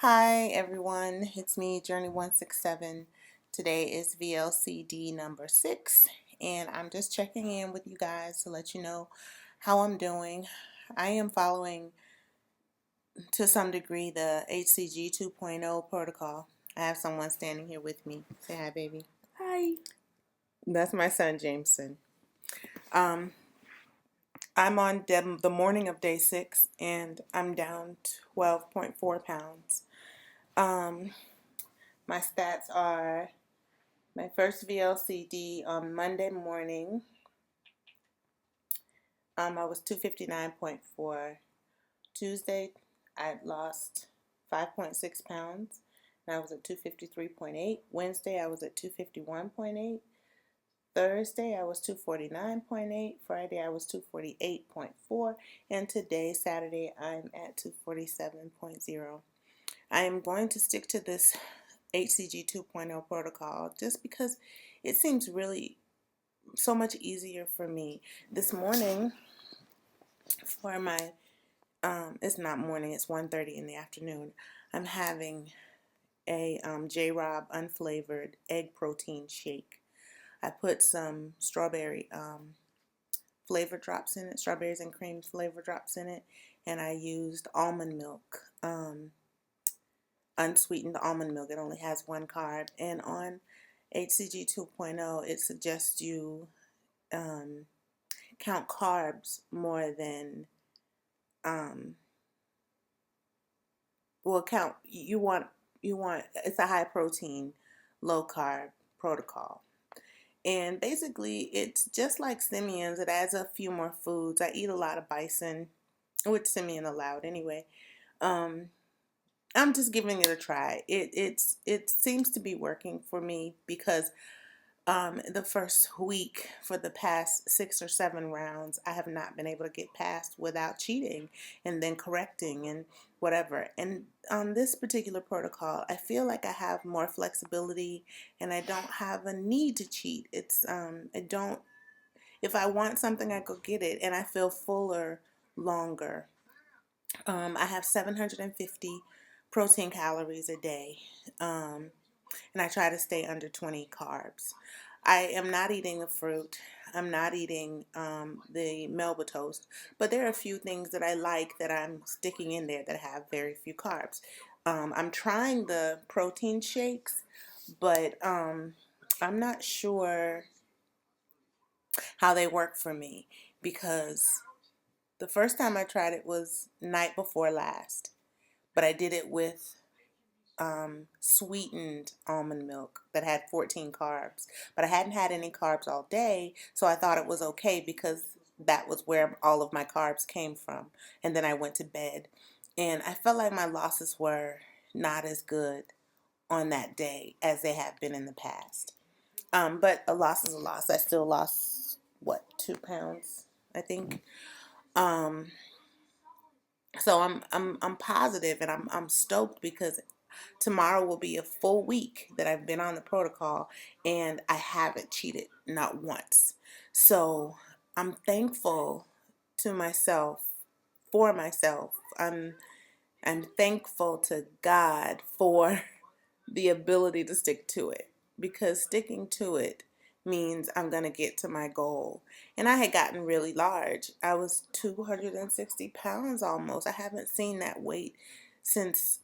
Hi everyone, it's me, Journey 167. Today is VLCD number 6, and I'm just checking in with you guys to let you know how I'm doing. I am following to some degree the HCG 2.0 protocol. I have someone standing here with me. Say hi, baby. Hi. That's my son, Jameson. Um, I'm on the morning of day 6, and I'm down 12.4 pounds. My stats are my first VLCD on Monday morning. I was 259.4. Tuesday, I lost 5.6 pounds, and I was at 253.8. Wednesday, I was at 251.8. Thursday, I was 249.8. Friday, I was 248.4. And today, Saturday, I'm at 247.0. I am going to stick to this HCG 2.0 protocol just because it seems really so much easier for me. This morning, for my it's not morning, it's 1:30 in the afternoon, I'm having a J-Rob unflavored egg protein shake. I put some strawberry flavor drops in it, strawberries and cream flavor drops in it, and I used almond milk, unsweetened almond milk. It only has one carb, and on HCG 2.0 it suggests you count carbs more than count you want it's a high protein, low carb protocol. And basically it's just like Simeon's. It adds a few more foods. I eat a lot of bison, which Simeon allowed anyway. um I'm just giving it a try. It seems to be working for me because the first week for the past 6 or 7 rounds, I have not been able to get past without cheating and then correcting and whatever. And on this particular protocol, I feel like I have more flexibility and I don't have a need to cheat. I don't, if I want something, I go get it and I feel fuller longer. I have 750 protein calories a day. And I try to stay under 20 carbs. I am not eating the fruit. I'm not eating the Melba toast, but there are a few things that I like that I'm sticking in there that have very few carbs. I'm trying the protein shakes, but I'm not sure how they work for me because the first time I tried it was night before last, but I did it with sweetened almond milk that had 14 carbs. But I hadn't had any carbs all day, so I thought it was okay because that was where all of my carbs came from. And then I went to bed, and I felt like my losses were not as good on that day as they have been in the past. But a loss is a loss. I still lost, what, 2 pounds, I think. Um, so I'm positive and I'm stoked because tomorrow will be a full week that I've been on the protocol and I haven't cheated, not once. So I'm thankful to myself, for myself. I'm thankful to God for the ability to stick to it, because sticking to it means I'm going to get to my goal. And I had gotten really large. I was 260 pounds almost. I haven't seen that weight since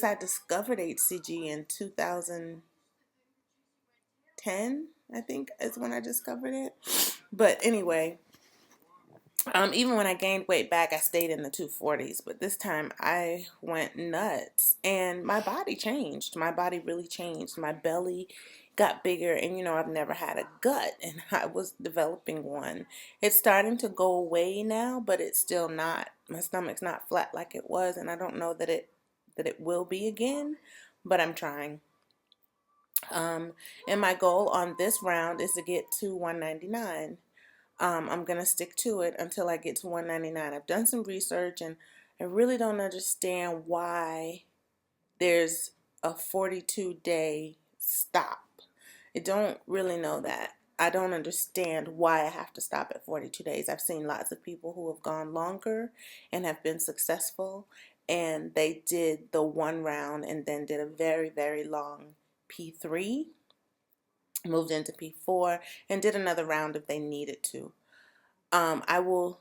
I discovered HCG in 2010, I think is when I discovered it. But anyway, even when I gained weight back, I stayed in the 240s. But this time I went nuts and my body changed. My body really changed. My belly got bigger, and I've never had a gut, and I was developing one. It's starting to go away now, but it's still not, my stomach's not flat like it was, and I don't know that it will be again, but I'm trying. And my goal on this round is to get to 199. I'm going to stick to it until I get to 199. I've done some research and I really don't understand why there's a 42-day stop. I don't really know that. I don't understand why I have to stop at 42 days. I've seen lots of people who have gone longer and have been successful. and they did the 1 round and then did a very, very long P3, moved into P4, and did another round if they needed to. I will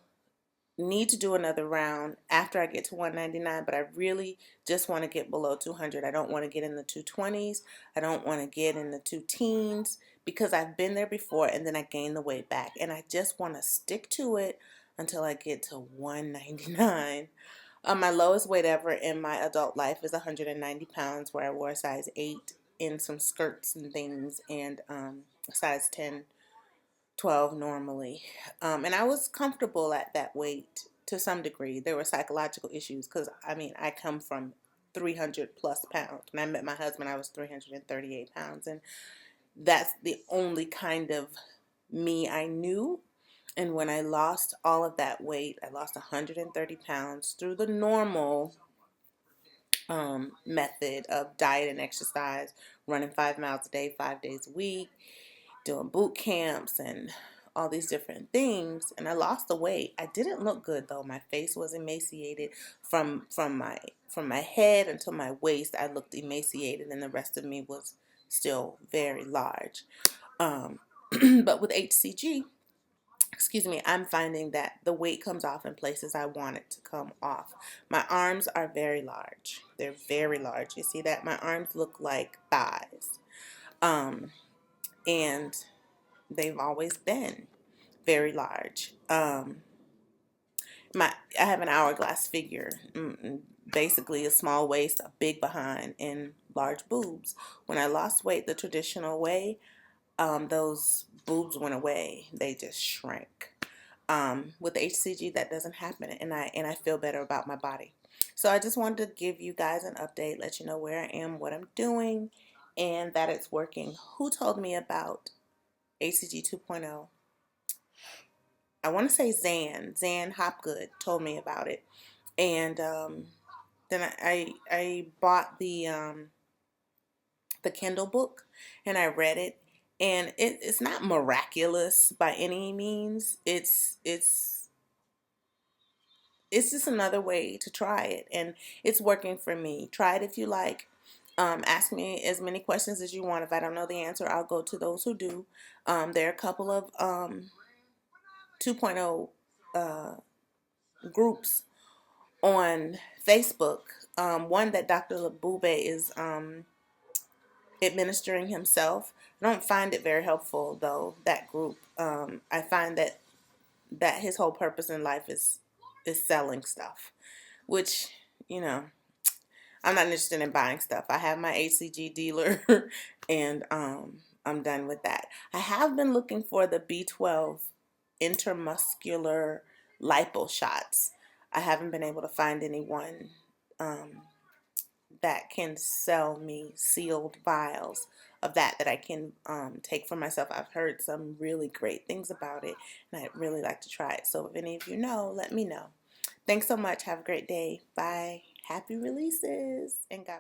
need to do another round after I get to 199, but I really just want to get below 200. I don't want to get in the 220s. I don't want to get in the 2 teens because I've been there before and then I gain the weight back, and I just want to stick to it until I get to 199. My lowest weight ever in my adult life is 190 pounds, where I wore a size 8 in some skirts and things, and a size 10, 12 normally. And I was comfortable at that weight to some degree. There were psychological issues because, I mean, I come from 300 plus pounds. When I met my husband, I was 338 pounds. And that's the only kind of me I knew. And when I lost all of that weight, I lost 130 pounds through the normal method of diet and exercise, running 5 miles a day, 5 days a week, doing boot camps and all these different things, and I lost the weight. I didn't look good though. My face was emaciated from my head until my waist. I looked emaciated, and the rest of me was still very large. But with HCG, excuse me, I'm finding that the weight comes off in places I want it to come off. My arms are very large. They're very large. You see that? My arms look like thighs. And they've always been very large. I have an hourglass figure, basically a small waist, a big behind, and large boobs. When I lost weight the traditional way, those boobs went away. They just shrank. With HCG, that doesn't happen, and I feel better about my body. So I just wanted to give you guys an update, let you know where I am, what I'm doing, and that it's working. Who told me about HCG 2.0? I want to say Zan Hopgood told me about it, and then I bought the Kindle book and I read it, and it's not miraculous by any means. It's just another way to try it, and it's working for me. Try it if you like. Ask me as many questions as you want. If I don't know the answer, I'll go to those who do. There are a couple of 2.0 groups on Facebook. One that Dr. Labube is administering himself. I don't find it very helpful though, that group. I find that his whole purpose in life is selling stuff, which, you know, I'm not interested in buying stuff. I have my HCG dealer and I'm done with that. I have been looking for the B12 intramuscular lipo shots. I haven't been able to find anyone that can sell me sealed vials of that I can take for myself. I've heard some really great things about it, and I'd really like to try it. So if any of you know, let me know. Thanks so much. Have a great day. Bye. Happy releases, and God